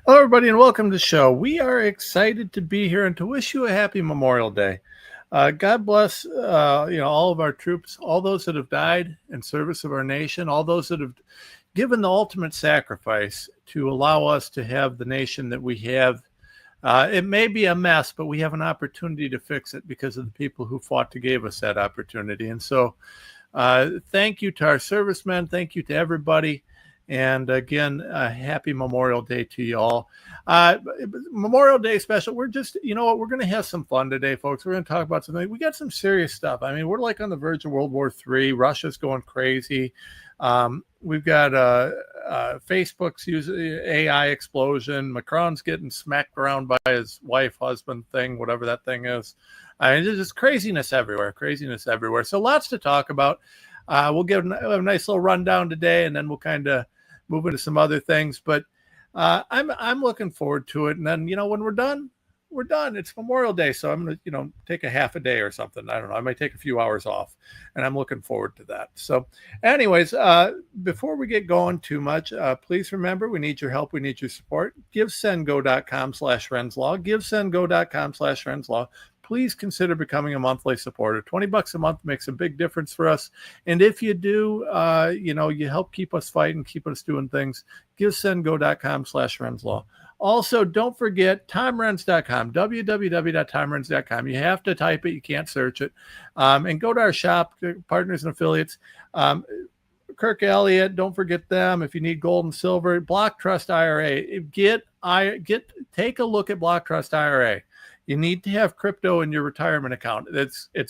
Hello, everybody, and welcome to the show. We are excited to be here and to wish you a happy Memorial Day. God bless, all of our troops, all those that have died in service of our nation, all those that have given the ultimate sacrifice to allow us to have the nation that we have. It may be a mess, but we have an opportunity to fix it because of the people who fought to give us that opportunity. And so, thank you to our servicemen. Thank you to everybody. And again, happy Memorial Day to you all. Memorial Day special. We're just, you know what, we're going to have some fun today, folks. We're going to talk about something. We got some serious stuff. I mean, we're like on the verge of World War III. Russia's going crazy. We've got Facebook's using AI explosion. Macron's getting smacked around by his wife, husband thing, whatever that thing is. I mean, there's just craziness everywhere. So lots to talk about. We'll give a nice little rundown today, and then we'll kind of move into some other things. But I'm looking forward to it. And then, when we're done, we're done. It's Memorial Day, so I'm going to, take a half a day or something. I don't know. I might take a few hours off, and I'm looking forward to that. So anyways, before we get going too much, please remember, we need your help. We need your support. GiveSendGo.com/Renslaw. GiveSendGo.com/Renslaw. Please consider becoming a monthly supporter. $20 a month makes a big difference for us. And if you do, you help keep us fighting, keep us doing things. GiveSendGo.com/Renslaw. Also, don't forget TomRens.com, www.TomRens.com. You have to type it. You can't search it. And go to our shop, partners and affiliates. Kirk Elliott, don't forget them. If you need gold and silver, Block Trust IRA. Take a look at Block Trust IRA. You need to have crypto in your retirement account. It's a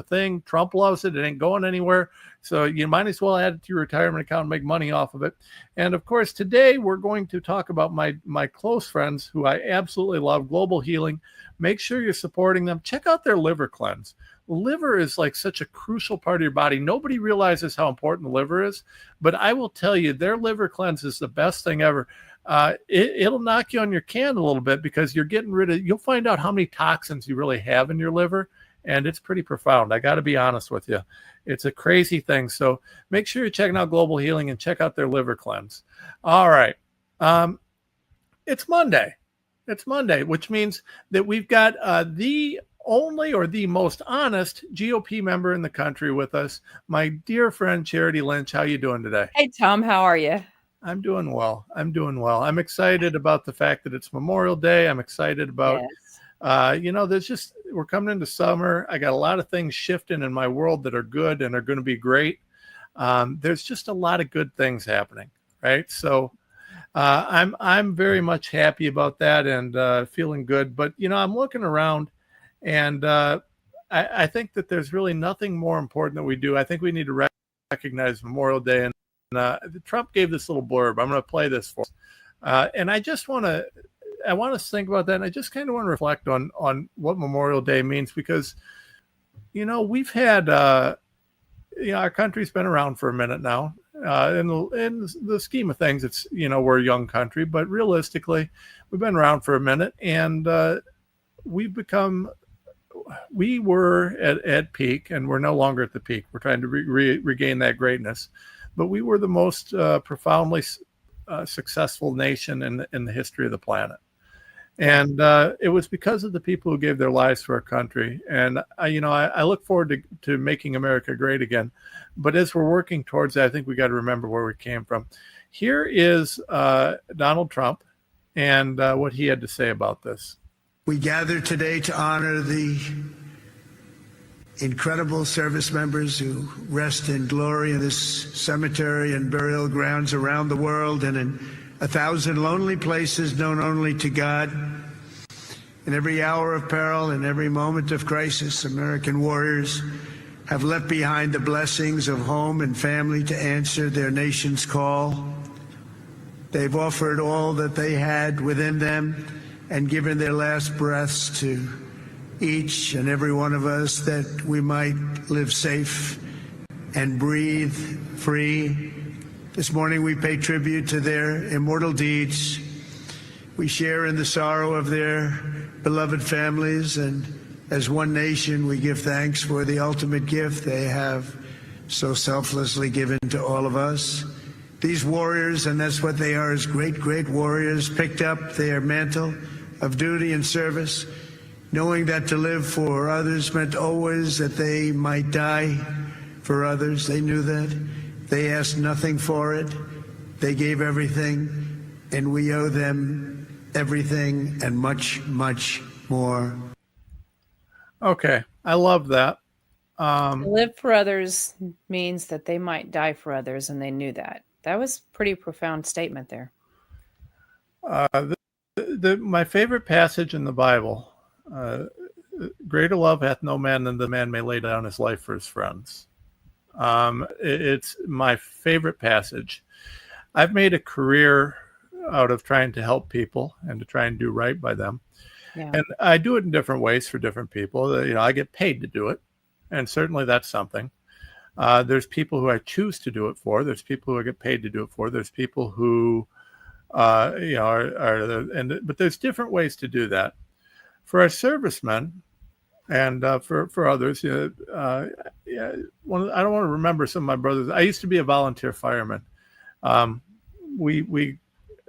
thing. Trump loves it. It ain't going anywhere. So you might as well add it to your retirement account and make money off of it. And of course, today we're going to talk about my close friends who I absolutely love, Global Healing. Make sure you're supporting them. Check out their liver cleanse. Liver is like such a crucial part of your body. Nobody realizes how important the liver is, but I will tell you, their liver cleanse is the best thing ever. It'll knock you on your can a little bit because you'll find out how many toxins you really have in your liver, and it's pretty profound. I got to be honest with you. It's a crazy thing. So make sure you're checking out Global Healing and check out their liver cleanse. All right. It's Monday, which means that we've got the only or the most honest GOP member in the country with us, my dear friend Charity Lynch. How you doing today? Hey, Tom, how are you? I'm doing well. I'm excited about the fact that it's Memorial Day. I'm excited about, we're coming into summer. I got a lot of things shifting in my world that are good and are going to be great. There's just a lot of good things happening, right? So I'm very much happy about that and feeling good. But, I'm looking around and I think that there's really nothing more important that we do. I think we need to recognize Memorial Day. And Trump gave this little blurb. I'm going to play this for and I want us to think about that. And I just kind of want to reflect on what Memorial Day means because, we've had, our country's been around for a minute now. In the scheme of things, it's, we're a young country, but realistically, we've been around for a minute and we were at peak and we're no longer at the peak. We're trying to regain that greatness. But we were the most profoundly successful nation in the history of the planet. And it was because of the people who gave their lives for our country. And, I look forward to making America great again. But as we're working towards that, I think we got to remember where we came from. Here is Donald Trump and what he had to say about this. We gather today to honor the incredible service members who rest in glory in this cemetery and burial grounds around the world and in 1,000 lonely places known only to God. In every hour of peril, in every moment of crisis, American warriors have left behind the blessings of home and family to answer their nation's call. They've offered all that they had within them and given their last breaths to each and every one of us that we might live safe and breathe free. This morning we pay tribute to their immortal deeds. We share in the sorrow of their beloved families, and as one nation we give thanks for the ultimate gift they have so selflessly given to all of us, These warriors, and that's what they are, as great, great warriors, picked up their mantle of duty and service, knowing that to live for others meant always that they might die for others. They knew that. They asked nothing for it. They gave everything, and we owe them everything and much, much more. Okay, I love that. To live for others means that they might die for others, and they knew that. That was a pretty profound statement there. My favorite passage in the Bible, greater love hath no man than the man may lay down his life for his friends. It's my favorite passage. I've made a career out of trying to help people and to try and do right by them. Yeah. And I do it in different ways for different people. I get paid to do it. And certainly that's something. There's people who I choose to do it for. There's people who I get paid to do it for. There's people who, but there's different ways to do that. For our servicemen and for others, I don't want to remember some of my brothers. I used to be a volunteer fireman.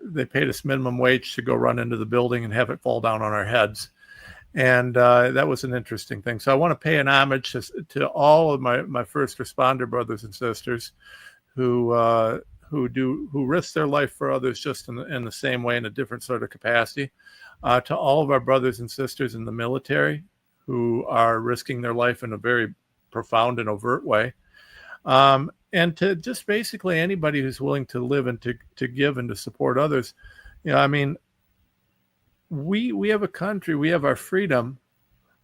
They paid us minimum wage to go run into the building and have it fall down on our heads. And that was an interesting thing. So I want to pay an homage to all of my first responder brothers and sisters who risk their life for others just in the same way, in a different sort of capacity. To all of our brothers and sisters in the military who are risking their life in a very profound and overt way. And to just basically anybody who's willing to live and to give and to support others. We have a country, we have our freedom,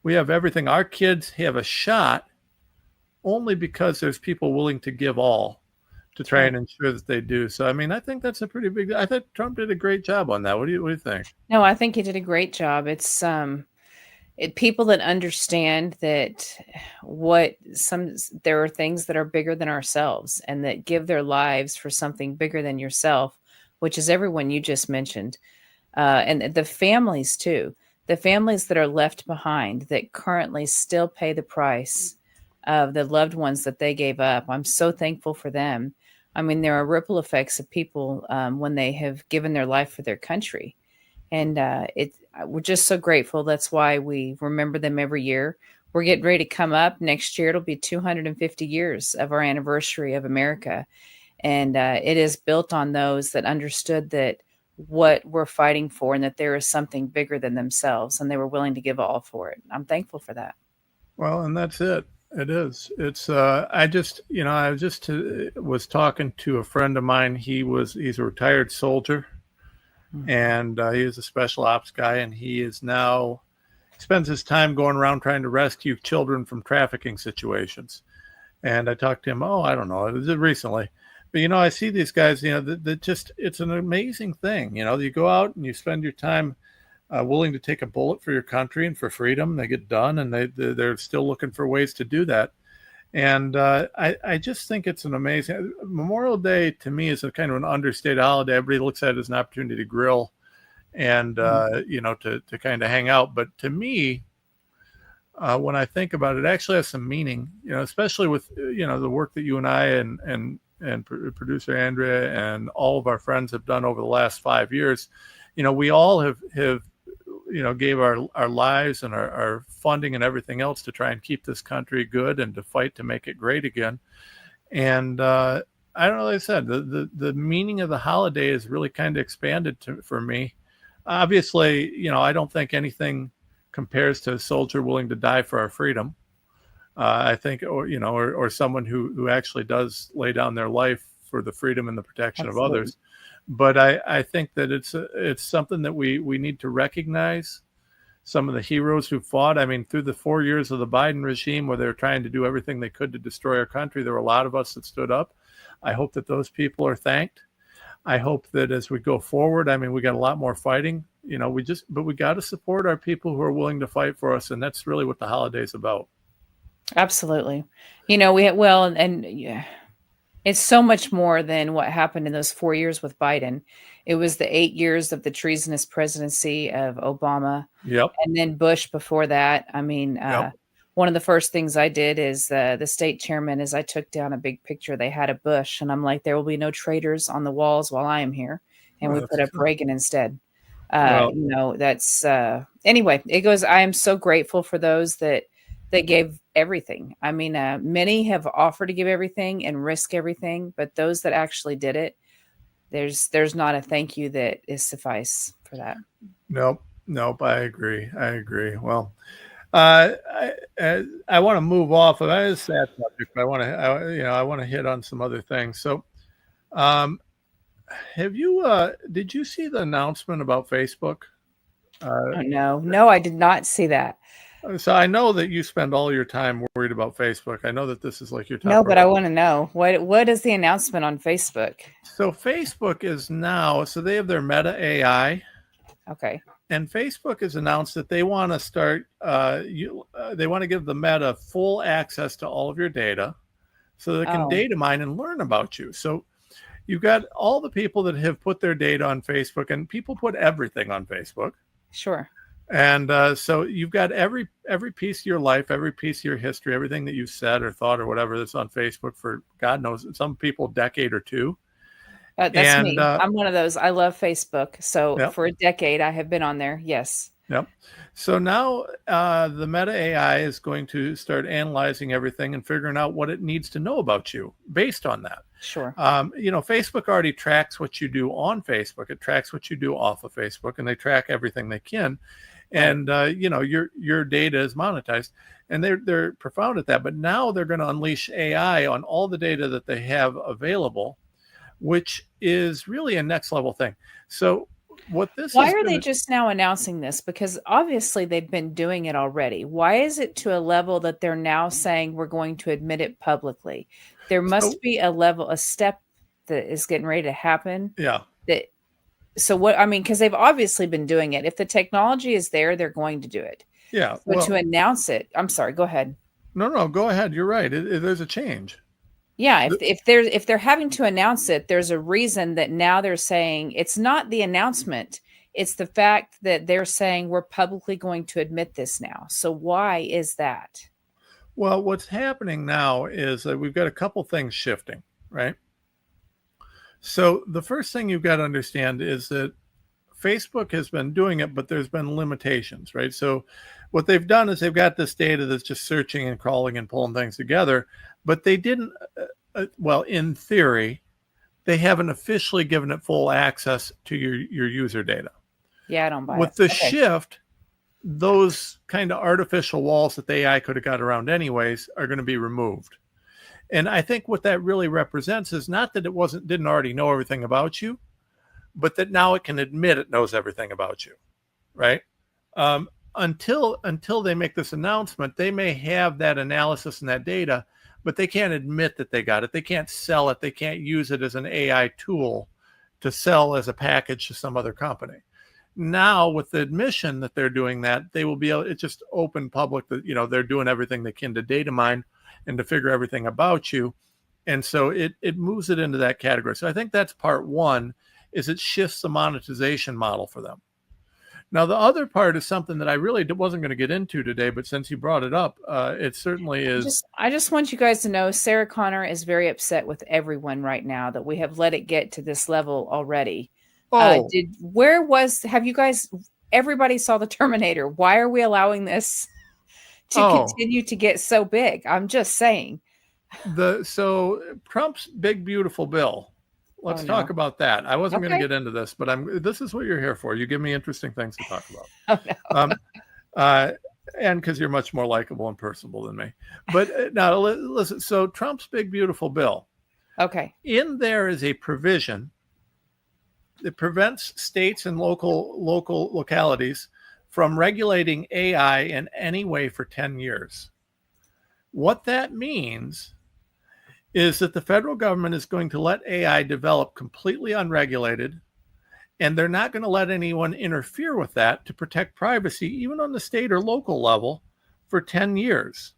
we have everything. Our kids have a shot only because there's people willing to give all to try and ensure that they do. So, I think that's a pretty big, I think Trump did a great job on that. What do you think? No, I think he did a great job. It's people that understand that there are things that are bigger than ourselves and that give their lives for something bigger than yourself, which is everyone you just mentioned. And the families too, the families that are left behind that currently still pay the price of the loved ones that they gave up. I'm so thankful for them. There are ripple effects of people when they have given their life for their country. And we're just so grateful. That's why we remember them every year. We're getting ready to come up next year. It'll be 250 years of our anniversary of America. And it is built on those that understood that what we're fighting for and that there is something bigger than themselves, and they were willing to give all for it. I'm thankful for that. Well, and that's it. It is. It's, I was talking to a friend of mine. He's a retired soldier, and he is a special ops guy, and he is now spends his time going around trying to rescue children from trafficking situations. And I talked to him, I don't know, it was recently. But, I see these guys, it's an amazing thing. You go out and you spend your time willing to take a bullet for your country and for freedom. They get done, and they're still looking for ways to do that. And I just think it's an amazing Memorial Day. To me, is a kind of an understated holiday. Everybody looks at it as an opportunity to grill and to kind of hang out. But to me, when I think about it, it actually has some meaning. Especially with the work that you and I and producer Andrea and all of our friends have done over the last 5 years. We all have gave our lives and our funding and everything else to try and keep this country good and to fight to make it great again. And I don't know, like I said, the meaning of the holiday is really kind of expanded for me. Obviously, I don't think anything compares to a soldier willing to die for our freedom. I think, or someone who actually does lay down their life for the freedom and the protection of others. But I think that it's something that we need to recognize some of the heroes who fought. Through the 4 years of the Biden regime where they were trying to do everything they could to destroy our country, there were a lot of us that stood up. I hope that those people are thanked. I hope that as we go forward, we got a lot more fighting, but we got to support our people who are willing to fight for us. And that's really what the holiday's about. Absolutely. It's so much more than what happened in those 4 years with Biden. It was the 8 years of the treasonous presidency of Obama. Yep. And then Bush before that. Yep. one of the first things I did is the state chairman, as I took down a big picture, they had a bush, and I'm like, there will be no traitors on the walls while I am here. And we Well, put up Reagan instead. Well- That's anyway, it goes, I am so grateful for those that gave everything. I mean, many have offered to give everything and risk everything, but those that actually did it, there's not a thank you that is suffice for that. Nope. I agree. Well, I want to move off of that. Is a sad subject, but I want to hit on some other things. So, did you see the announcement about Facebook? Oh, no, I did not see that. So I know that you spend all your time worried about Facebook. I know that this is like your top. No, but I priority. want to know what is the announcement on Facebook? So Facebook is now, so they have their Meta AI, Okay. and Facebook has announced that they want to start. They want to give the Meta full access to all of your data, so they can Oh. data mine and learn about you. So you've got all the people that have put their data on Facebook, and people put everything on Facebook. Sure. And so you've got every piece of your life, every piece of your history, everything that you've said or thought or whatever that's on Facebook for God knows, some people a decade or two. That's And, me. I'm one of those. I love Facebook. So Yep. for a decade, I have been on there. Yes. Yep. So now the Meta AI is going to start analyzing everything and figuring out what it needs to know about you based on that. Sure. Facebook already tracks what you do on Facebook. It tracks what you do off of Facebook, and they track everything they can. And your data is monetized, and they're profound at that. But now they're going to unleash AI on all the data that they have available, which is really a next level thing. So what this Why is are they gonna- just now announcing this? Because obviously they've been doing it already. Why is it to a level that they're now saying we're going to admit it publicly? There must be a step that is getting ready to happen. Yeah. So what, I mean, because they've obviously been doing it. If the technology is there, they're going to do it. Yeah. But to announce it, I'm sorry, go ahead. No, go ahead. You're right. There's a change. Yeah, if they're having to announce it, there's a reason that now they're saying it's not the announcement. It's the fact that they're saying we're publicly going to admit this now. So why is that? Well, what's happening now is that we've got a couple things shifting, right? So the first thing you've got to understand is that Facebook has been doing it, but there's been limitations, right? So what they've done is they've got this data that's just searching and crawling and pulling things together, but they didn't, in theory, they haven't officially given it full access to your user data. Yeah, I don't buy With it. the Okay. shift, those kind of artificial walls that the AI could have got around anyways are going to be removed. And I think what that really represents is not that it didn't already know everything about you, but that now it can admit it knows everything about you, right? Until they make this announcement, they may have that analysis and that data, but they can't admit that they got it. They can't sell it. They can't use it as an AI tool to sell as a package to some other company. Now, with the admission that they're doing that, they will be able, it's just open public that, they're doing everything they can to data mine and to figure everything about you. And so it moves it into that category. So I think that's part one, is it shifts the monetization model for them. Now, the other part is something that I really wasn't going to get into today, but since you brought it up, it certainly is. I just want you guys to know Sarah Connor is very upset with everyone right now that we have let it get to this level already. Oh, Have you guys, everybody saw the Terminator. Why are we allowing this to continue to get so big? I'm just saying. So Trump's big, beautiful bill. Let's talk about that. I wasn't going to get into this, but this is what you're here for. You give me interesting things to talk about. Oh, no. And because you're much more likable and personable than me. But now listen, so Trump's big, beautiful bill. Okay. In there is a provision that prevents states and local localities from regulating AI in any way for 10 years. What that means is that the federal government is going to let AI develop completely unregulated, and they're not going to let anyone interfere with that to protect privacy, even on the state or local level, for 10 years.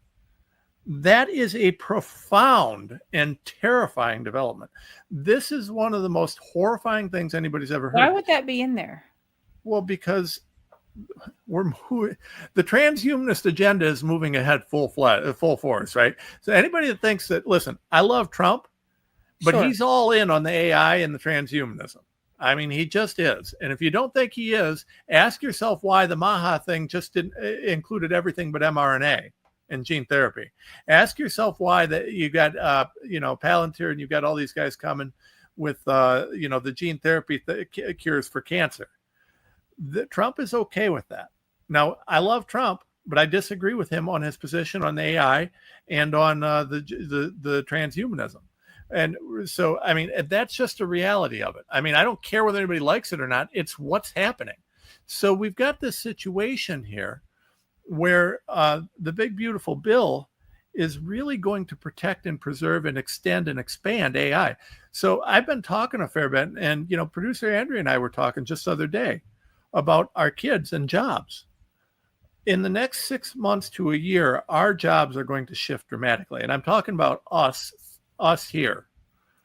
That is a profound and terrifying development. This is one of the most horrifying things anybody's ever heard. Why would that be in there? Well, because the transhumanist agenda is moving ahead full force, right? So anybody that thinks that, listen, I love Trump, but Sure. he's all in on the AI and the transhumanism. I mean, he just is. And if you don't think he is, ask yourself why the Maha thing just didn't included everything but mRNA and gene therapy. Ask yourself why that you got, Palantir and you've got all these guys coming with, the gene therapy cures for cancer. Trump is okay with that. Now, I love Trump, but I disagree with him on his position on the AI and on the transhumanism. And so, I mean, that's just a reality of it. I mean, I don't care whether anybody likes it or not. It's what's happening. So we've got this situation here where the big, beautiful bill is really going to protect and preserve and extend and expand AI. So I've been talking a fair bit, and, producer Andrea and I were talking just the other day about our kids and jobs. In the next 6 months to a year, our jobs are going to shift dramatically. And I'm talking about us here.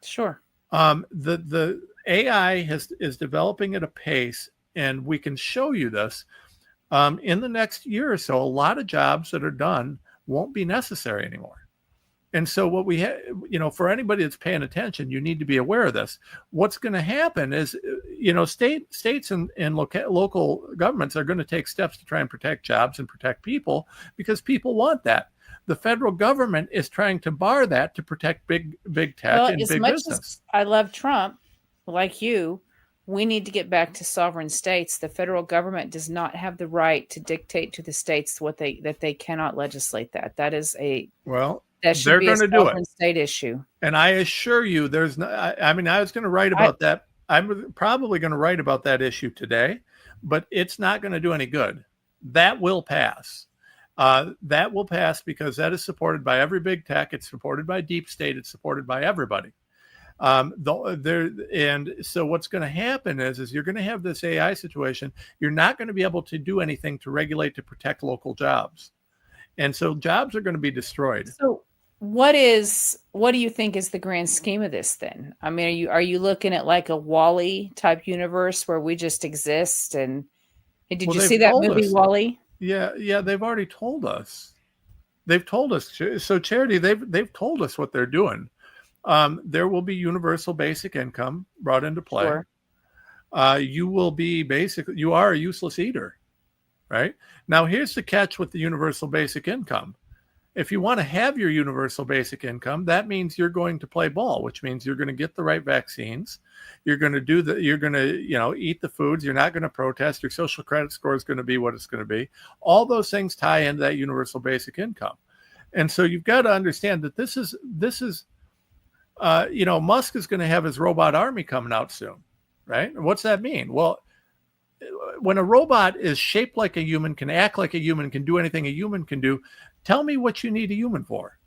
Sure. The AI is developing at a pace, and we can show you this. In the next year or so, a lot of jobs that are done won't be necessary anymore. And so what we have, for anybody that's paying attention, you need to be aware of this. What's going to happen is, states and local governments are going to take steps to try and protect jobs and protect people because people want that. The federal government is trying to bar that to protect big tech and big business. As I love Trump, like you, we need to get back to sovereign states. The federal government does not have the right to dictate to the states that they cannot legislate that. That is that should be a sovereign state issue. And I assure you, there's no. I was going to write about that. I'm probably going to write about that issue today, but it's not going to do any good. That will pass. That will pass because that is supported by every big tech. It's supported by deep state. It's supported by everybody. And so what's going to happen is you're going to have this AI situation. You're not going to be able to do anything to regulate to protect local jobs. And so jobs are going to be destroyed. So what do you think is the grand scheme of this then? I mean, are you looking at like a WALL-E type universe where we just exist? And did you see that movie WALL-E? Yeah, they've already told us. They've told us. So Charity, they've told us what they're doing. There will be universal basic income brought into play. Sure. You are a useless eater, right? Now, here's the catch with the universal basic income. If you want to have your universal basic income, that means you're going to play ball, which means you're going to get the right vaccines. You're going to eat the foods. You're not going to protest. Your social credit score is going to be what it's going to be. All those things tie into that universal basic income. And so you've got to understand that this is Musk is going to have his robot army coming out soon, right? And what's that mean? Well, when a robot is shaped like a human, can act like a human, can do anything a human can do, tell me what you need a human for.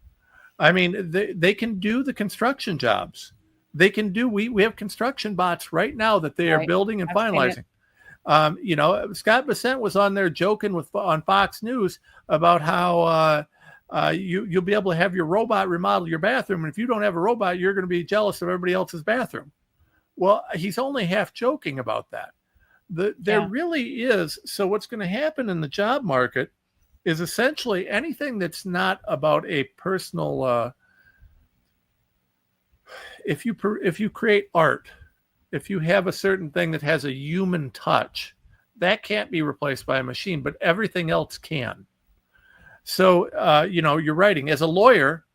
I mean, they can do the construction jobs. They can do, we have construction bots right now that they are building and finalizing. Scott Bessent was on there joking on Fox News about how you'll be able to have your robot remodel your bathroom. And if you don't have a robot, you're going to be jealous of everybody else's bathroom. Well, he's only half joking about that. There really is. So what's going to happen in the job market is essentially anything that's not about a personal, if you create art, if you have a certain thing that has a human touch, that can't be replaced by a machine, but everything else can. So, you're writing. As a lawyer,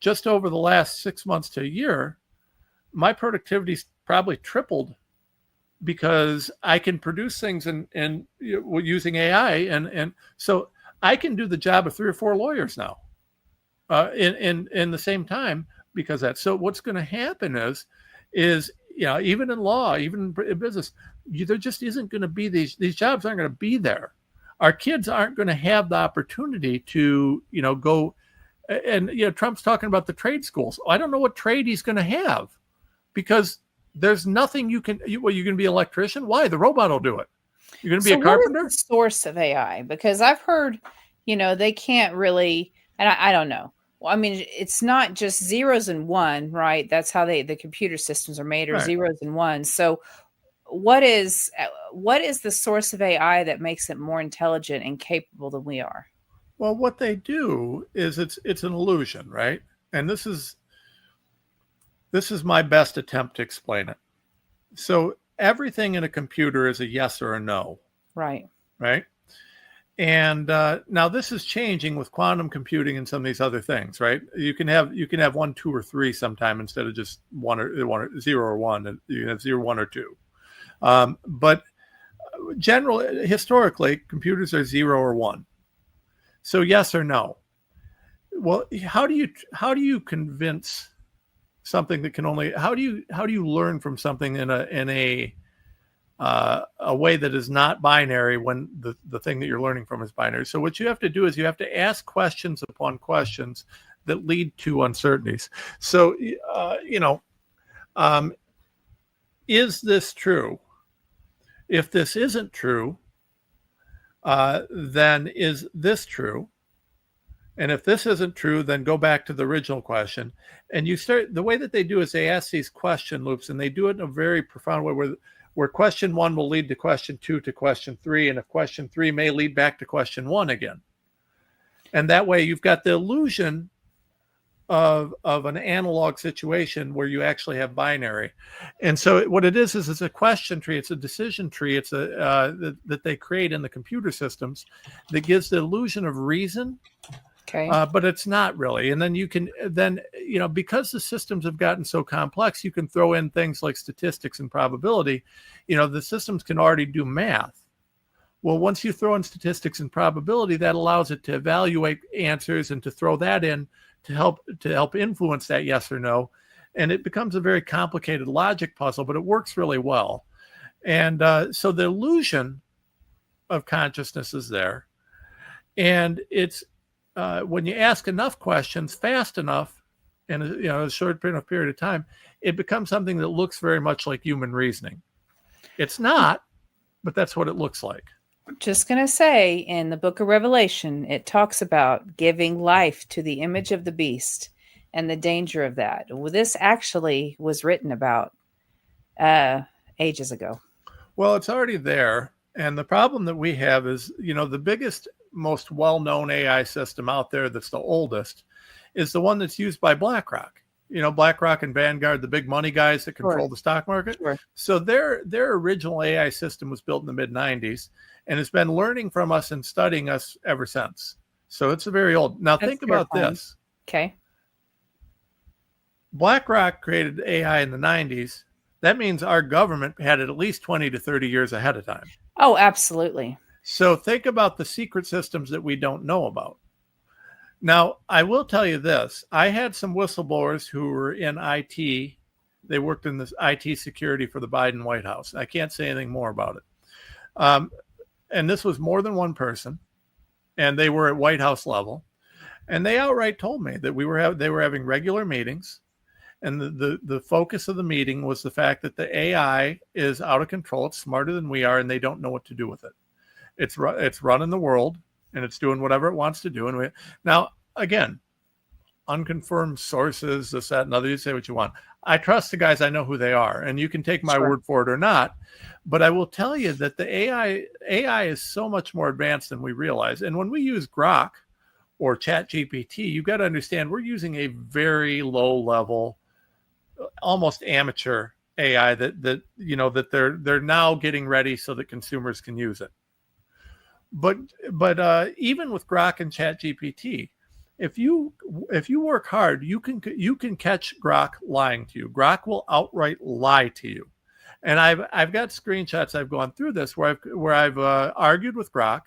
just over the last 6 months to a year, my productivity's probably tripled because I can produce things and using AI. And so I can do the job of 3 or 4 lawyers now in the same time because of that. So what's going to happen is even in law, even in business, there just isn't going to be these jobs aren't going to be there. Our kids aren't going to have the opportunity to, go. And, Trump's talking about the trade schools. I don't know what trade he's going to have because there's nothing you're going to be an electrician. Why? The robot will do it. You're going to be a carpenter. What is the source of AI? Because I've heard, they can't really, and I don't know. Well, I mean, it's not just zeros and one, right? That's how the computer systems are made, or right. Zeros and ones. So what is the source of AI that makes it more intelligent and capable than we are? Well, what they do is it's an illusion, right? And this is my best attempt to explain it. So everything in a computer is a yes or a no, Right. right? And now this is changing with quantum computing and some of these other things, right? You can have 1, 2, or 3 sometime instead of just 1 or 0 or 1. You can have 0, 1, or 2. But historically, computers are 0 or 1. So yes or no. Well, how do you convince something that can only how do you learn from something in a way that is not binary when the thing that you're learning from is binary? So what you have to do is you have to ask questions upon questions that lead to uncertainties. So is this true? If this isn't true, then is this true? And if this isn't true, then go back to the original question. And the way that they do is they ask these question loops, and they do it in a very profound way where question 1 will lead to question 2 to question 3. And if question 3 may lead back to question 1 again. And that way you've got the illusion of an analog situation where you actually have binary. And so what it is it's a question tree, it's a decision tree, it's that they create in the computer systems that gives the illusion of reason. Okay. But it's not really. And then because the systems have gotten so complex, you can throw in things like statistics and probability. The systems can already do math. Well, once you throw in statistics and probability, that allows it to evaluate answers and to throw that in to help influence that yes or no. And it becomes a very complicated logic puzzle, but it works really well. And so the illusion of consciousness is there. And it's when you ask enough questions fast enough in a short enough period of time, it becomes something that looks very much like human reasoning. It's not, but that's what it looks like. Just going to say, in the book of Revelation, it talks about giving life to the image of the beast and the danger of that. Well, this actually was written about ages ago. Well, it's already there. And the problem that we have is, the biggest, most well-known AI system out there that's the oldest is the one that's used by BlackRock. BlackRock and Vanguard, the big money guys that control the stock market. Sure. So their original AI system was built in the mid-90s and has been learning from us and studying us ever since. So it's a very old. Now think about this. Okay. BlackRock created AI in the 90s. That means our government had it at least 20 to 30 years ahead of time. Oh, absolutely. So think about the secret systems that we don't know about. Now, I will tell you this. I had some whistleblowers who were in IT. They worked in this IT security for the Biden White House. I can't say anything more about it. And this was more than one person, and they were at White House level. And they outright told me that they were having regular meetings. And the focus of the meeting was the fact that the AI is out of control. It's smarter than we are, and they don't know what to do with it. It's running the world, and it's doing whatever it wants to do. And now, again, unconfirmed sources, this, that, and other. You say what you want. I trust the guys. I know who they are, and you can take my word for it or not. But I will tell you that the AI is so much more advanced than we realize. And when we use Grok or ChatGPT, you've got to understand we're using a very low level, almost amateur AI that they're now getting ready so that consumers can use it. But even with Grok and ChatGPT, if you work hard, you can catch Grok lying to you. Grok will outright lie to you. And I've got screenshots. I've gone through this where I've argued with Grok.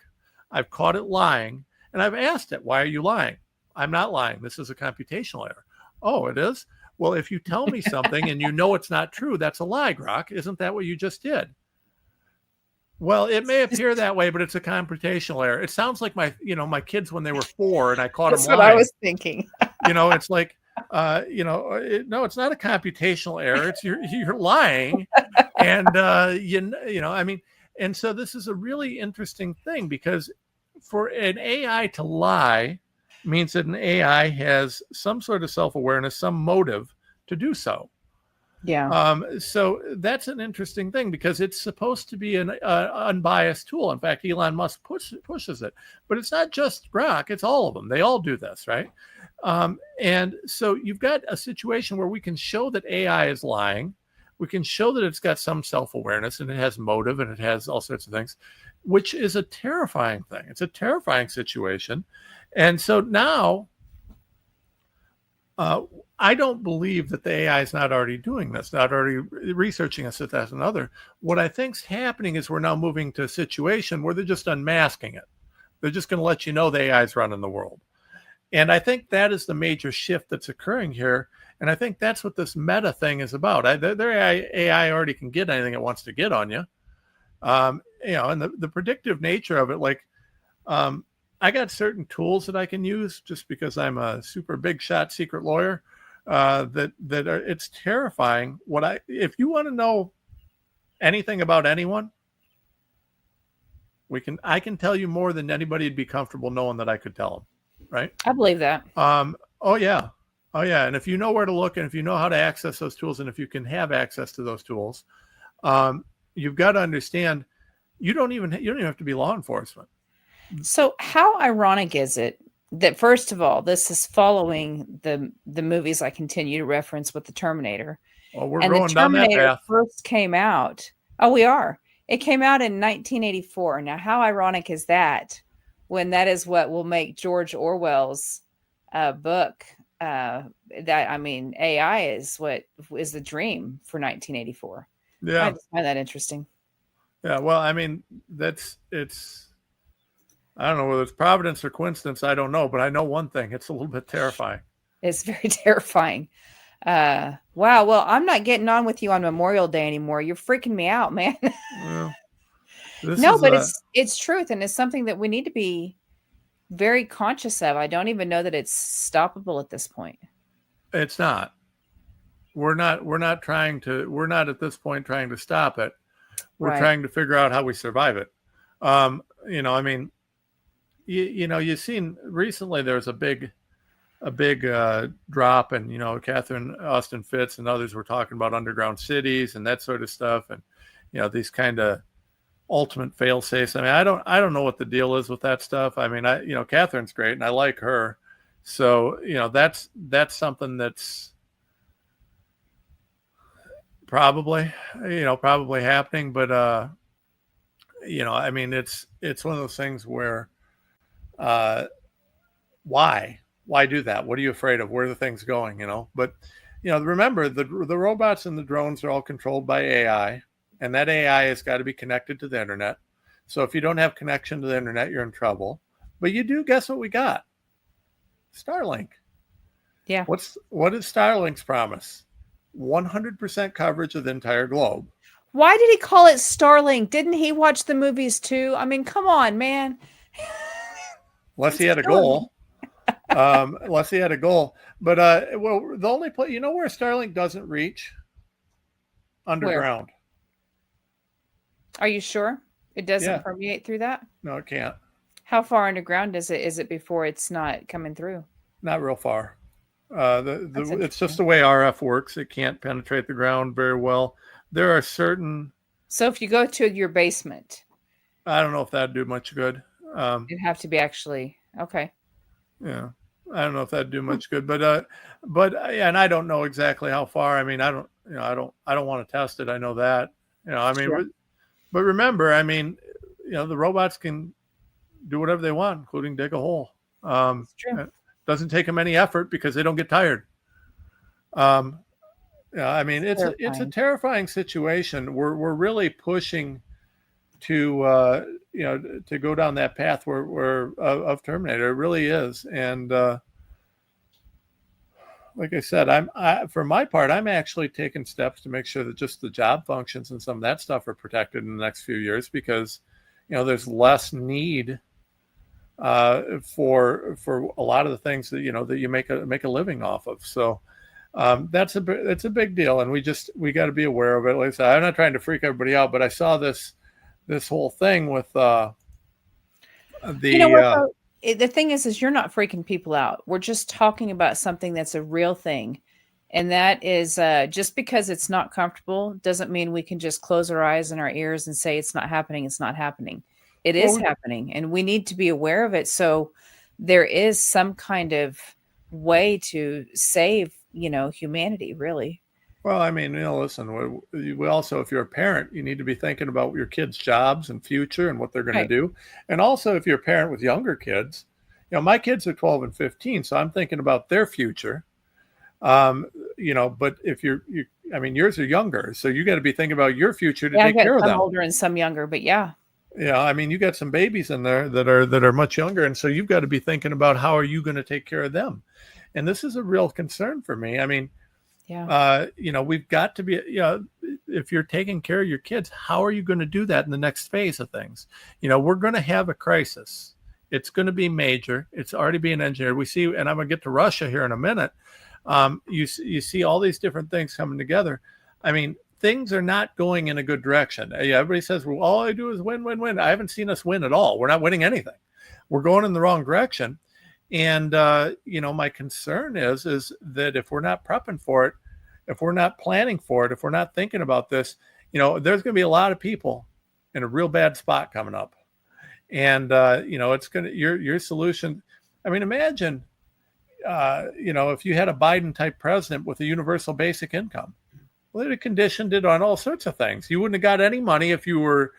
I've caught it lying, and I've asked it, "Why are you lying?" "I'm not lying. This is a computational error." "Oh, it is? Well, if you tell me something and you know it's not true, that's a lie, Grok. Isn't that what you just did?" "Well, it may appear that way, but it's a computational error." It sounds like my kids when they were 4 and I caught them lying. That's what I was thinking. It's like, no, it's not a computational error. It's you're lying. And, and so this is a really interesting thing because for an AI to lie means that an AI has some sort of self-awareness, some motive to do so. Yeah. So that's an interesting thing because it's supposed to be an unbiased tool. In fact, Elon Musk pushes it, but it's not just Grok; it's all of them. They all do this, right? And so you've got a situation where we can show that AI is lying. We can show that it's got some self-awareness and it has motive and it has all sorts of things, which is a terrifying thing. It's a terrifying situation. And so now I don't believe that the AI is not already doing this, not already researching us if that's another. What I think's happening is we're now moving to a situation where they're just unmasking it. They're just going to let you know the AI is running the world. And I think that is the major shift that's occurring here. And I think that's what this meta thing is about. Their AI already can get anything it wants to get on you. And the predictive nature of it, like, I got certain tools that I can use just because I'm a super big shot secret lawyer. It's terrifying. If you want to know anything about anyone, I can tell you more than anybody'd be comfortable knowing that I could tell them. Right? I believe that. Oh yeah. And if you know where to look and if you know how to access those tools and if you can have access to those tools, you've got to understand you don't even have to be law enforcement. So how ironic is it that, first of all, this is following the movies I continue to reference with the Terminator. Well, we're and going the down that Terminator path. first came out. Oh, we are. It came out in 1984. Now, how ironic is that when that is what will make George Orwell's book AI is what is the dream for 1984. Yeah. I just find that interesting. Yeah. Well, I mean, I don't know whether it's providence or coincidence. I don't know, but I know one thing. It's a little bit terrifying. It's very terrifying. Wow. Well, I'm not getting on with you on Memorial Day anymore. You're freaking me out, man. Well, it's truth. And it's something that we need to be very conscious of. I don't even know that it's stoppable at this point. It's not. We're not at this point trying to stop it. We're trying to figure out how we survive it. You've seen recently there's a big drop, and Catherine Austin Fitts and others were talking about underground cities and that sort of stuff, and these kind of ultimate fail safes. I mean, I don't know what the deal is with that stuff. I mean, Catherine's great and I like her, so that's something that's probably happening, but I mean, it's one of those things where why do that? What are you afraid of? Where are the things going? But remember the robots and the drones are all controlled by AI, and that AI has got to be connected to the internet. So if you don't have connection to the internet, you're in trouble. But you do. Guess what we got? Starlink. Yeah. What is Starlink's promise? 100% coverage of the entire globe. Why did he call it Starlink? Didn't he watch the movies too? I mean, come on, man. Unless he had a goal. But the only place, where Starlink doesn't reach? Underground. Where? Are you sure it doesn't permeate through that? No, it can't. How far underground is it before it's not coming through? Not real far. It's just the way RF works. It can't penetrate the ground very well. There are certain. So if you go to your basement, I don't know if that'd do much good. It'd have to be actually okay. Yeah, I don't know if that'd do much good, but and I don't know exactly how far. I mean, I don't want to test it. I know that. Sure. But remember, I mean, the robots can do whatever they want, including dig a hole. It's true. It doesn't take them any effort because they don't get tired. I mean, it's a terrifying situation. We're really pushing to go down that path where of Terminator. It really is. And like I said, for my part, I'm actually taking steps to make sure that just the job functions and some of that stuff are protected in the next few years, because there's less need for a lot of the things that that you make a living off of. So it's a big deal, and we got to be aware of it. Like I said, I'm not trying to freak everybody out, but I saw this whole thing with the thing is you're not freaking people out. We're just talking about something that's a real thing, And that is just because it's not comfortable doesn't mean we can just close our eyes and our ears and say it's not happening. It's not happening. It is Well, happening, and we need to be aware of it. So there is some kind of way to save, humanity, really. Well, I mean, listen, we also, if you're a parent, you need to be thinking about your kids' jobs and future and what they're going to Right. do. And also, if you're a parent with younger kids, my kids are 12 and 15, so I'm thinking about their future. Um, but if I mean, yours are younger, so you got to be thinking about your future to Yeah, I've take got care of some them. older and some younger, but yeah. Yeah, I mean, you got some babies in there that are much younger, and so you've got to be thinking about how are you going to take care of them. And this is a real concern for me. I mean, Yeah. we've got to be, if you're taking care of your kids, how are you going to do that in the next phase of things? We're going to have a crisis. It's going to be major. It's already being engineered. We see, and I'm going to get to Russia here in a minute. You see all these different things coming together. I mean, things are not going in a good direction. Everybody says, well, all I do is win, win, win. I haven't seen us win at all. We're not winning anything. We're going in the wrong direction. And, my concern is that if we're not prepping for it, if we're not planning for it, if we're not thinking about this, there's going to be a lot of people in a real bad spot coming up. And, it's going to, your solution. I mean, imagine, if you had a Biden type president with a universal basic income, well, they'd have conditioned it on all sorts of things. You wouldn't have got any money if you were,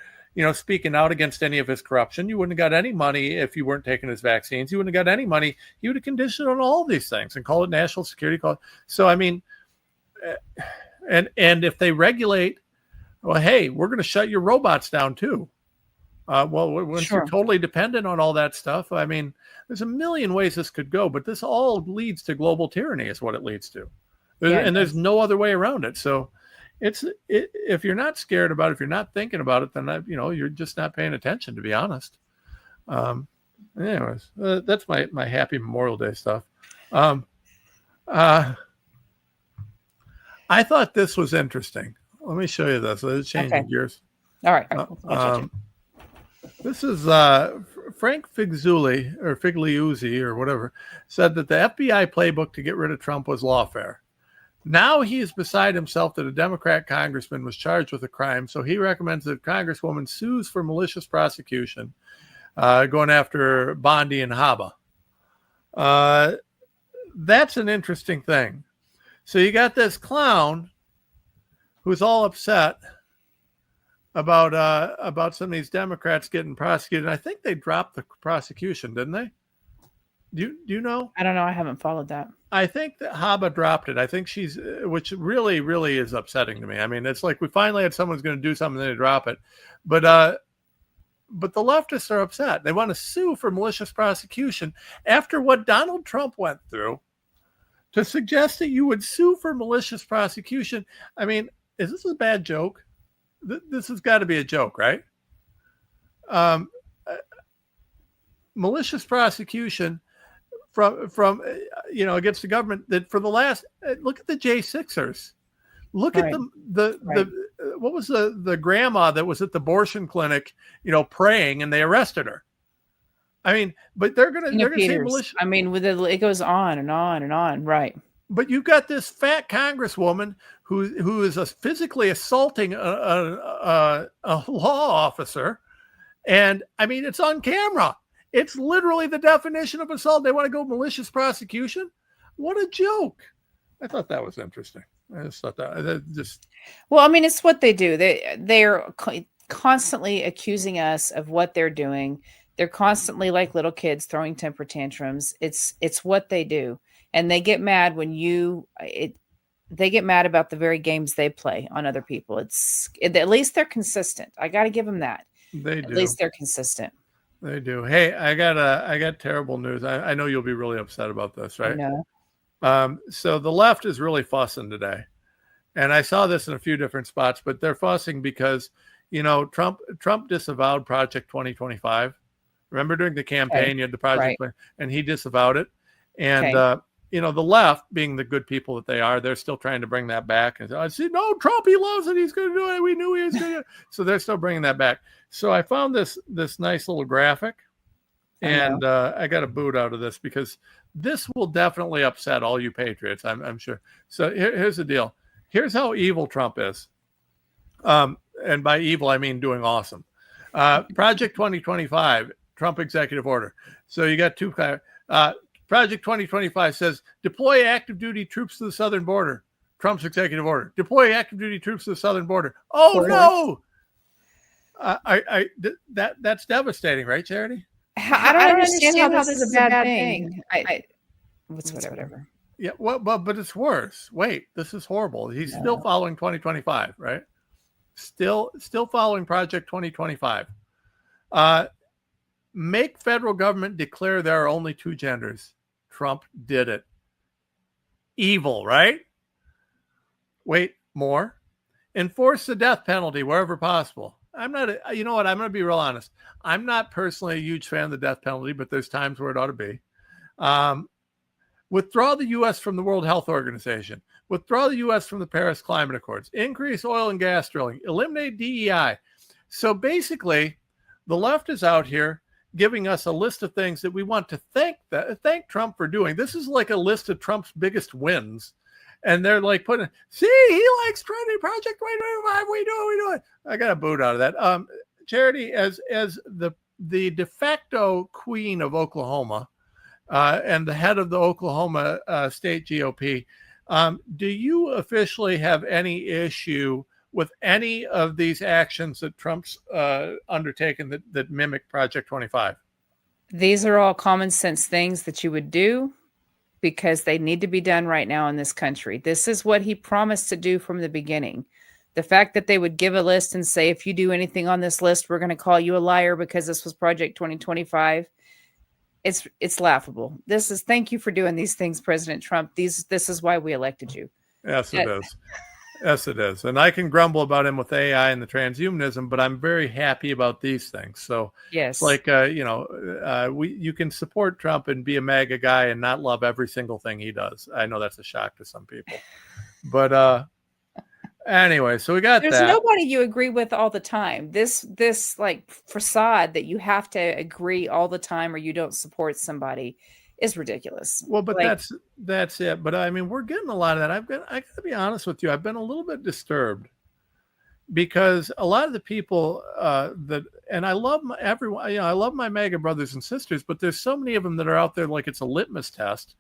speaking out against any of his corruption. You wouldn't have got any money if you weren't taking his vaccines. You wouldn't have got any money. You would have conditioned on all these things and call it national security. So, I mean, and if they regulate, well, hey, we're going to shut your robots down too. Once Sure. you're totally dependent on all that stuff, I mean, there's a million ways this could go, but this all leads to global tyranny is what it leads to. And there's no other way around it. So if you're not scared about it, if you're not thinking about it, then, you're just not paying attention, to be honest. Anyways, that's my happy Memorial Day stuff. I thought this was interesting. Let me show you this. Let's change gears. All right. We'll This is Frank Figliuzzi or whatever said that the FBI playbook to get rid of Trump was lawfare. Now he is beside himself that a Democrat congressman was charged with a crime, so he recommends that a congresswoman sues for malicious prosecution, going after Bondi and Haba. That's an interesting thing. So you got this clown who's all upset about some of these Democrats getting prosecuted. And I think they dropped the prosecution, didn't they? Do you know? I don't know. I haven't followed that. I think that Haba dropped it. I think which really, really is upsetting to me. I mean, it's like we finally had someone's going to do something, then they drop it. But the leftists are upset. They want to sue for malicious prosecution after what Donald Trump went through. To suggest that you would sue for malicious prosecution, I mean, is this a bad joke? This has got to be a joke, right? Malicious prosecution from against the government that for the last look at the J6ers, look at what was the grandma that was at the abortion clinic, praying, and they arrested her. I mean, but they're gonna say malicious. I mean, it goes on and on and on, right? But you've got this fat congresswoman who is physically assaulting a law officer, and I mean it's on camera. It's literally the definition of assault. They want to go malicious prosecution. What a joke! I thought that was interesting. I just thought that just. Well, I mean, it's what they do. They're constantly accusing us of what they're doing. They're constantly like little kids throwing temper tantrums. It's what they do. And they get mad when they get mad about the very games they play on other people. At least they're consistent. I got to give them that. They do. At least they're consistent. They do. Hey, I got terrible news. I know you'll be really upset about this, right? No. So the left is really fussing today. And I saw this in a few different spots, but they're fussing because, Trump disavowed Project 2025. Remember during the campaign, you had the project, and he disavowed it. And, the left, being the good people that they are, they're still trying to bring that back. And I see, no, Trump, he loves it. He's going to do it. We knew he was going to. So they're still bringing that back. So I found this nice little graphic, and I got a boot out of this because This will definitely upset all you patriots, I'm sure. So here's the deal. Here's how evil Trump is. And by evil, I mean doing awesome. Project 2025, Trump executive order. So you got two. Project 2025 says deploy active duty troops to the southern border. Trump's executive order. Deploy active duty troops to the southern border. Oh no! That's devastating, right, Charity? I don't understand how this is a bad thing. Whatever. Yeah, well, but it's worse. Wait, this is horrible. He's still following 2025, right? Still following Project 2025. Make federal government declare there are only two genders. Trump did it. Evil, right? Wait, more. Enforce the death penalty wherever possible. You know what? I'm going to be real honest. I'm not personally a huge fan of the death penalty, but there's times where it ought to be. Withdraw the U.S. from the World Health Organization. Withdraw the U.S. from the Paris Climate Accords. Increase oil and gas drilling. Eliminate DEI. So basically, the left is out here giving us a list of things that we want to thank Trump for doing. This is like a list of Trump's biggest wins. And they're like putting, see, he likes Project 2025. We do it. I got a boot out of that. Charity, as the de facto queen of Oklahoma and the head of the Oklahoma state GOP, do you officially have any issue with any of these actions that Trump's undertaken that mimic Project 25? These are all common sense things that you would do because they need to be done right now in this country. This is what he promised to do from the beginning. The fact that they would give a list and say, if you do anything on this list, we're going to call you a liar because this was Project 2025. It's laughable. Thank you for doing these things, President Trump. This is why we elected you. Yes, it is. Yes, it is. And I can grumble about him with AI and the transhumanism, but I'm very happy about these things. So yes, like, you can support Trump and be a MAGA guy and not love every single thing he does. I know that's a shock to some people, but anyway, so we got there's that. nobody you agree with all the time. This like facade that you have to agree all the time or you don't support somebody is ridiculous. Well, but that's it. But I mean, we're getting a lot of that. I got to be honest with you. I've been a little bit disturbed because a lot of the people and I love everyone. I love my MAGA brothers and sisters, but there's so many of them that are out there like it's a litmus test.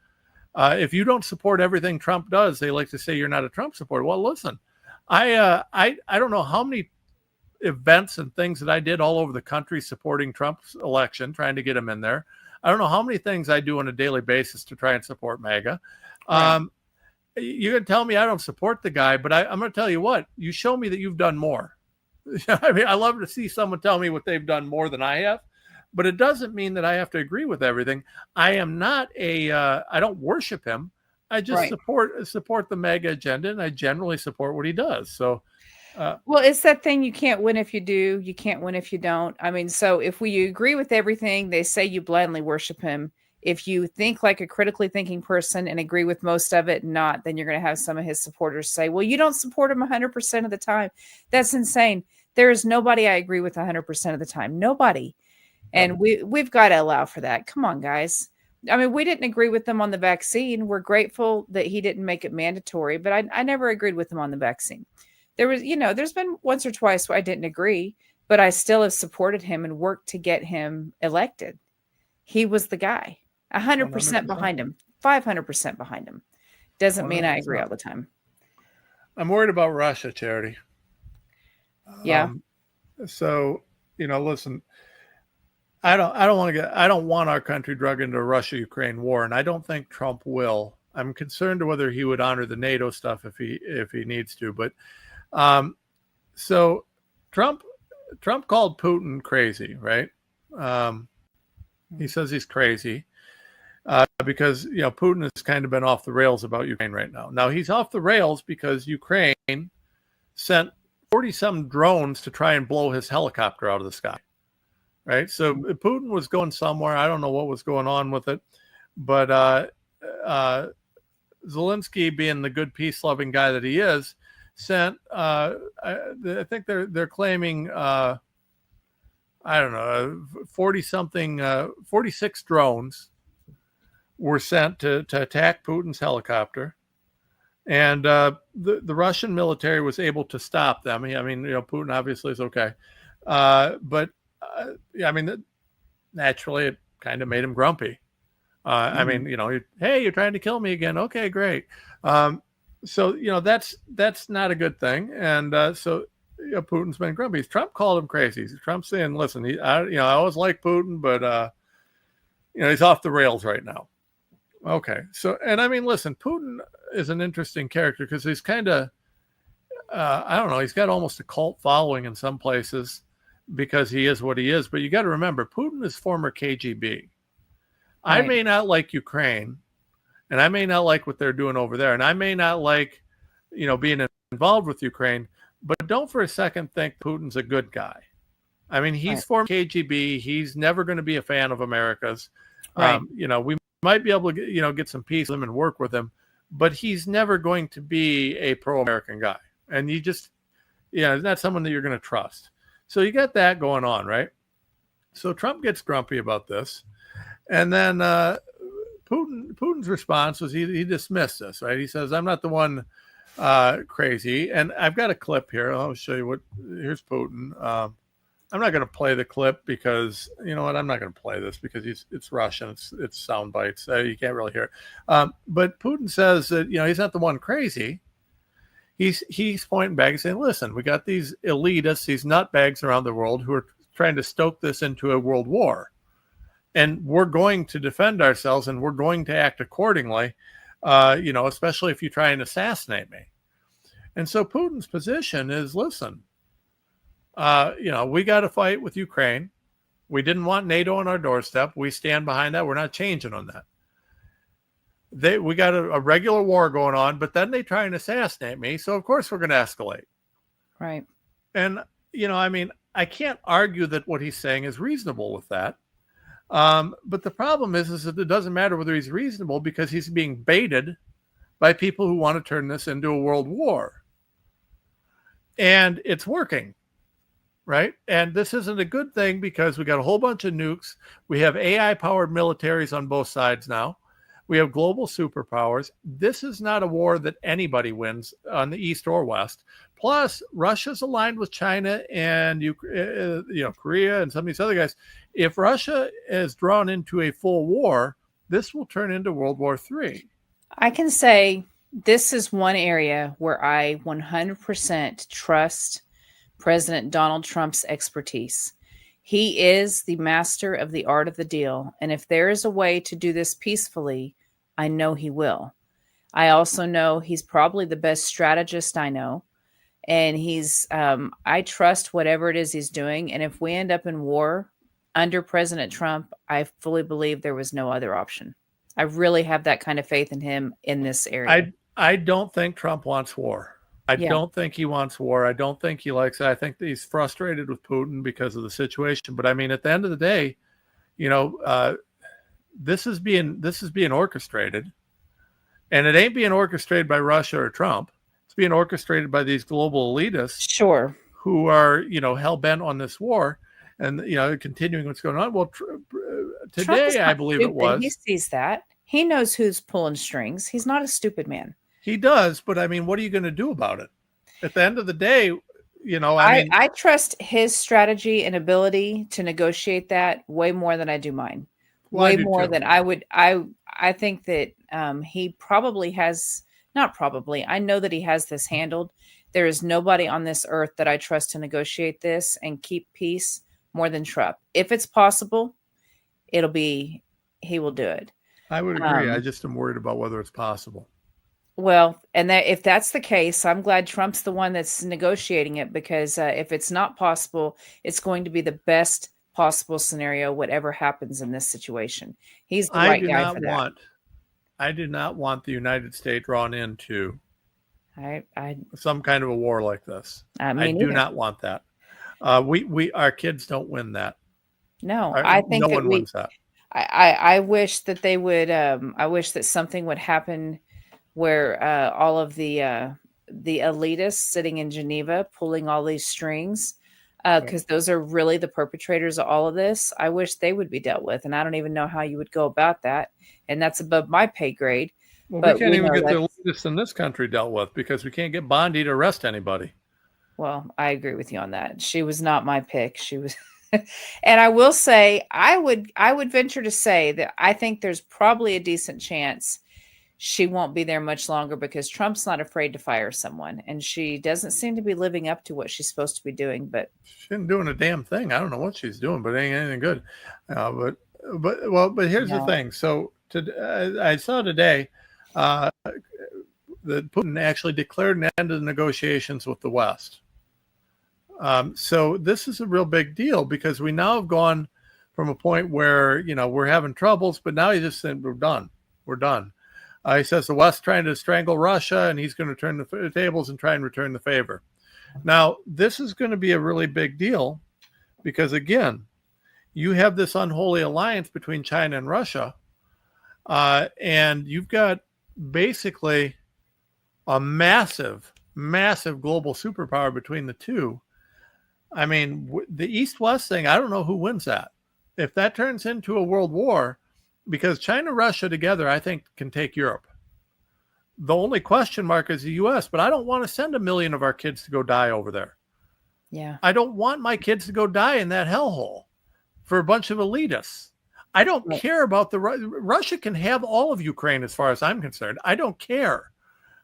If you don't support everything Trump does, they like to say you're not a Trump supporter. Well, listen, I don't know how many events and things that I did all over the country supporting Trump's election, trying to get him in there. I don't know how many things I do on a daily basis to try and support MAGA. Right. You can tell me I don't support the guy, but I'm going to tell you what, you show me that you've done more. I mean, I love to see someone tell me what they've done more than I have, but it doesn't mean that I have to agree with everything. I am not I don't worship him. I just support the MAGA agenda, and I generally support what he does. So, well, it's that thing. You can't win if you do. You can't win if you don't. I mean, so if we agree with everything, they say you blindly worship him. If you think like a critically thinking person and agree with most of it, not, then you're going to have some of his supporters say, well, you don't support him 100% of the time. That's insane. There is nobody I agree with 100% of the time. Nobody. And we've got to allow for that. Come on, guys. I mean, we didn't agree with them on the vaccine. We're grateful that he didn't make it mandatory, but I never agreed with him on the vaccine. There was, there's been once or twice where I didn't agree, but I still have supported him and worked to get him elected. He was the guy. 100% behind him. 500% behind him. Doesn't mean I agree all the time. I'm worried about Russia, Charity. Yeah. So, listen, I don't want our country dragged into a Russia-Ukraine war, and I don't think Trump will. I'm concerned whether he would honor the NATO stuff if he needs to, but so Trump called Putin crazy, right? He says he's crazy because Putin has kind of been off the rails about Ukraine right now. Now he's off the rails because Ukraine sent 40-some drones to try and blow his helicopter out of the sky, right? So Putin was going somewhere. I don't know what was going on with it, but Zelensky, being the good peace-loving guy that he is, sent I think they're claiming 40-something 46 drones were sent to attack Putin's helicopter. And the Russian military was able to stop them. I mean, Putin obviously is okay. But I mean, naturally, it kind of made him grumpy. I mean, hey, you're trying to kill me again. Okay, great. So that's not a good thing. And so Putin's been grumpy. Trump called him crazy. Trump's saying, listen, I always like Putin, but he's off the rails right now. Okay. So, and I mean, listen, Putin is an interesting character because he's kind of, I don't know, he's got almost a cult following in some places because he is what he is. But you got to remember, Putin is former KGB. Right. I may not like Ukraine, and I may not like what they're doing over there, and I may not like, being involved with Ukraine, but don't for a second think Putin's a good guy. I mean, he's former KGB. He's never going to be a fan of America's. Right. We might be able to get some peace with him and work with him, but he's never going to be a pro-American guy. And you just, it's not someone that you're going to trust. So you got that going on, right? So Trump gets grumpy about this. And then Putin's response was he dismissed this, right? He says, I'm not the one crazy. And I've got a clip here. I'll show you here's Putin. I'm not going to play the clip because, you know what, I'm not going to play this because it's Russian. It's sound bites. You can't really hear it. But Putin says that, he's not the one crazy. He's pointing back and saying, listen, we got these elitists, these nutbags around the world who are trying to stoke this into a world war. And we're going to defend ourselves and we're going to act accordingly, especially if you try and assassinate me. And so Putin's position is, listen, we got to fight with Ukraine. We didn't want NATO on our doorstep. We stand behind that. We're not changing on that. We got a regular war going on, but then they try and assassinate me. So of course we're going to escalate. Right. And, I can't argue that what he's saying is reasonable with that. But the problem is that it doesn't matter whether he's reasonable because he's being baited by people who want to turn this into a world war. And it's working. Right. And this isn't a good thing because we got a whole bunch of nukes. We have AI powered militaries on both sides now. We have global superpowers. This is not a war that anybody wins on the East or West. Plus, Russia's aligned with China and Korea and some of these other guys. If Russia is drawn into a full war, this will turn into World War III. I can say this is one area where I 100% trust President Donald Trump's expertise. He is the master of the art of the deal. And if there is a way to do this peacefully, I know he will. I also know he's probably the best strategist I know. And I trust whatever it is he's doing. And if we end up in war under President Trump, I fully believe there was no other option. I really have that kind of faith in him in this area. I don't think Trump wants war. I don't think he wants war. I don't think he likes it. I think that he's frustrated with Putin because of the situation. But I mean, at the end of the day, this is being orchestrated, and it ain't being orchestrated by Russia or Trump. It's being orchestrated by these global elitists, sure, who are hell bent on this war and continuing what's going on. Well, today I believe stupid. It was. He sees that. He knows who's pulling strings. He's not a stupid man. He does, but I mean, what are you going to do about it? At the end of the day, I trust his strategy and ability to negotiate that way more than I do mine. Well, way more than I would. I think that he probably has, not probably, I know that he has this handled. There is nobody on this earth that I trust to negotiate this and keep peace more than Trump. If it's possible, he will do it. I would agree. I just am worried about whether it's possible. Well, and if that's the case, I'm glad Trump's the one that's negotiating it, because if it's not possible, it's going to be the best possible scenario, whatever happens in this situation. He's the right guy for that. I do not want the United States drawn into I some kind of a war like this. I do not want that. Our kids don't win that. No, I think no one wins that. I wish that they would. I wish that something would happen where all of the elitists sitting in Geneva pulling all these strings because those are really the perpetrators of all of this. I wish they would be dealt with, and I don't even know how you would go about that. And that's above my pay grade. Well, But we can't we even know get the that's- elitists in this country dealt with because we can't get Bondi to arrest anybody. Well, I agree with you on that. She was not my pick. She was, and I will say, I would venture to say that I think there's probably a decent chance she won't be there much longer because Trump's not afraid to fire someone, and she doesn't seem to be living up to what she's supposed to be doing. But She ain't doing a damn thing. I don't know what she's doing, but it ain't anything good. But here's the No. thing. So I saw today that Putin actually declared an end to the negotiations with the West. So this is a real big deal because we now have gone from a point where, we're having troubles, but now he just said, we're done. We're done. He says the West trying to strangle Russia, and he's going to turn the tables and try and return the favor. Now, this is going to be a really big deal because, again, you have this unholy alliance between China and Russia, and you've got basically a massive, massive global superpower between the two. I mean, the East-West thing, I don't know who wins that. If that turns into a world war, because China and Russia together, I think, can take Europe. The only question mark is the U.S., but I don't want to send 1 million of our kids to go die over there. yeah, I don't want my kids to go die in that hellhole for a bunch of elitists. I don't Right. care about Russia can have all of Ukraine as far as I'm concerned. I don't care.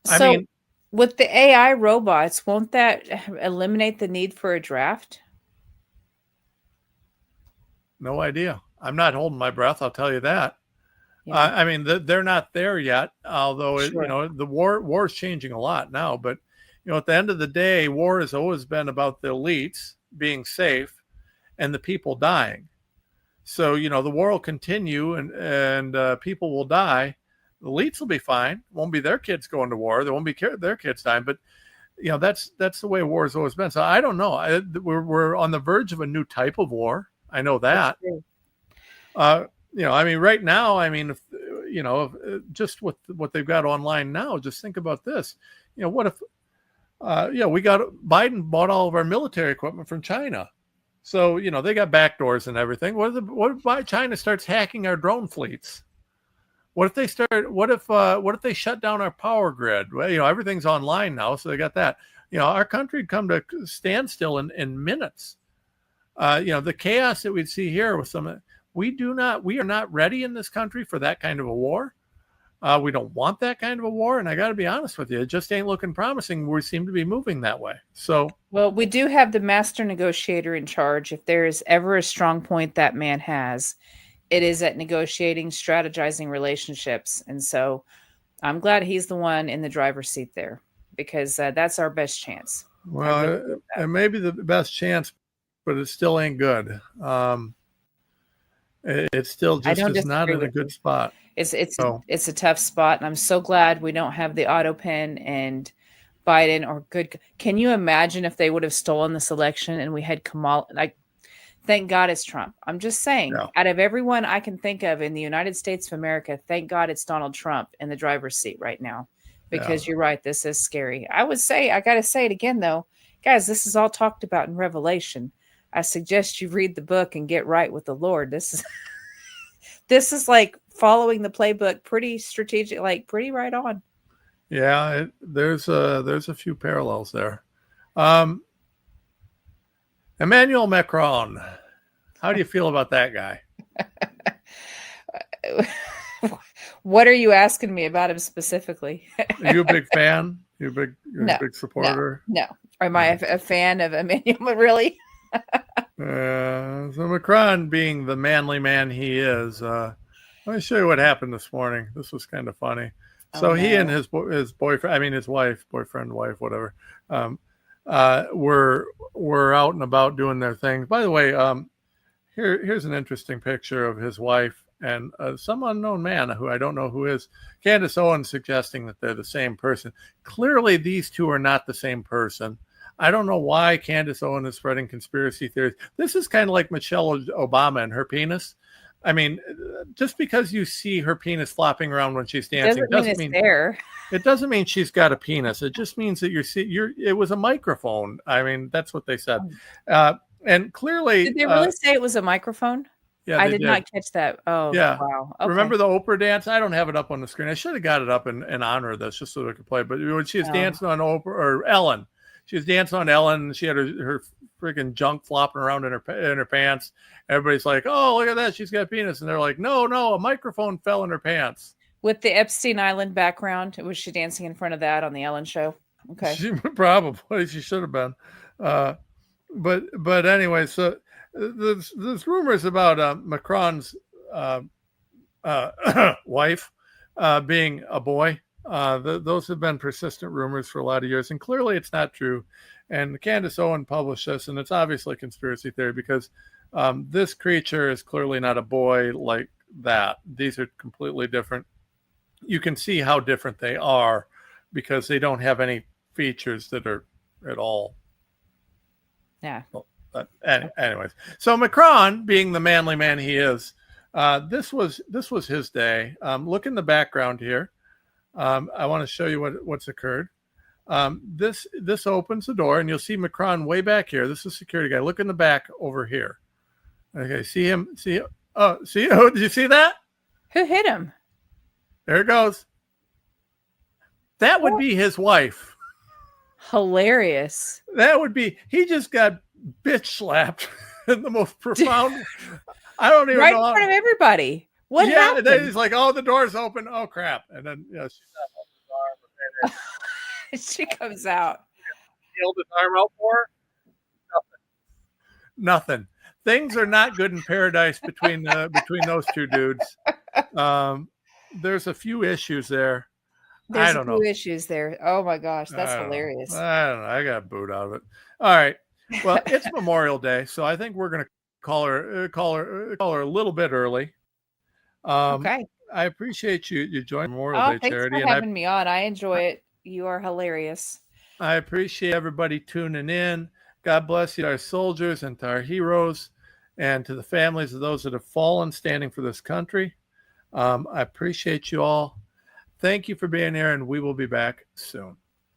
so I mean, with the AI robots, won't that eliminate the need for a draft? no idea. I'm not holding my breath. I'll tell you that. Yeah. I mean, they're not there yet, although, Sure. the war is changing a lot now. But, at the end of the day, war has always been about the elites being safe and the people dying. So, the war will continue and people will die. The elites will be fine. Won't be their kids going to war. There won't be their kids dying. But, that's the way war has always been. So I don't know. We're on the verge of a new type of war. I know that. That's true. I mean, right now, if just with what they've got online now, just think about this. What if, Biden bought all of our military equipment from China. So, they got backdoors and everything. What if China starts hacking our drone fleets? What if they shut down our power grid? Well, everything's online now. So they got that, our country would come to a standstill in minutes. The chaos that we'd see here with we are not ready in this country for that kind of a war. We don't want that kind of a war. And I got to be honest with you, it just ain't looking promising. We seem to be moving that way. So, Well, we do have the master negotiator in charge. If there is ever a strong point that man has, it is at negotiating, strategizing relationships. And so I'm glad he's the one in the driver's seat there because that's our best chance. well, it may be the best chance, but it still ain't good. It still I just don't is not disagree in a with good you. spot. It's So- it's a tough spot, and I'm so glad we don't have the auto pen and Biden or good. Can you imagine if they would have stolen this election and we had Kamala? Like, thank God it's Trump. I'm just saying, Yeah. out of everyone I can think of in the United States of America, thank God it's Donald Trump in the driver's seat right now. Because you're right, this is scary. I got to say it again though, guys. This is all talked about in Revelation. I suggest you read the book and get right with the Lord. This is like following the playbook, pretty strategic, like pretty right on. Yeah, there's a few parallels there. Emmanuel Macron, how do you feel about that guy? What are you asking me about him specifically? Are you a big fan? You're a No, big supporter? No. Am I a fan of Emmanuel? Really? So Macron, being the manly man he is, let me show you what happened this morning. This was kind of funny. So he and his boyfriend, his wife, boyfriend, wife, whatever, were out and about doing their things. By the way, here's an interesting picture of his wife and some unknown man who I don't know who is. Candace Owens suggesting that they're the same person. Clearly, these two are not the same person. I don't know why Candace Owens is spreading conspiracy theories. This is kind of like Michelle Obama and her penis. I mean, just because you see her penis flopping around when she's dancing doesn't mean it's there. It doesn't mean she's got a penis. It just means that it was a microphone. I mean, that's what they said. And clearly, Did they really say it was a microphone? yeah, I they did not catch that. Oh, Yeah. wow. Okay. Remember the Oprah dance? I don't have it up on the screen. I should have got it up in honor of this just so I could play. But when she was Oh. dancing on Oprah or Ellen, she was dancing on Ellen. And she had her freaking junk flopping around in her pants. Everybody's like, "Oh, look at that! She's got a penis," and they're like, "No, a microphone fell in her pants." With the Epstein Island background, was she dancing in front of that on the Ellen show? Okay. She probably she should have been. But anyway, so there's rumors about Macron's wife being a boy. Those have been persistent rumors for a lot of years, and clearly it's not true. And Candace Owen published this, and it's obviously a conspiracy theory because this creature is clearly not a boy like that. These are completely different. You can see how different they are because they don't have any features that are at all. Yeah. Anyways, so Macron, being the manly man he is, this was his day. Look in the background here. I want to show you what's occurred. This opens the door, and you'll see Macron way back here. This is a security guy. Look in the back over here. Okay, see him? See? Oh, see? Oh, did you see that? Who hit him? There it goes. That would be his wife. Hilarious. That would be. He just got bitch slapped in the most profound. I don't even Right know. in front of everybody. What happened? Then he's like, "Oh, the door's open. Oh crap!" And then she's not She comes out. held his arm out for her. Nothing. Things are not good in paradise between those two dudes. There's a few issues there. There's I don't a few know. issues there. Oh my gosh, that's hilarious. I don't know. I got booed out of it. All right. Well, it's Memorial Day, so I think we're gonna call her a little bit early. Okay. I appreciate you joining Memorial Oh, Day thanks charity, for having me on. I enjoy it. You are hilarious. I appreciate everybody tuning in. God bless you, our soldiers, and to our heroes, and to the families of those that have fallen standing for this country. I appreciate you all. Thank you for being here, and we will be back soon.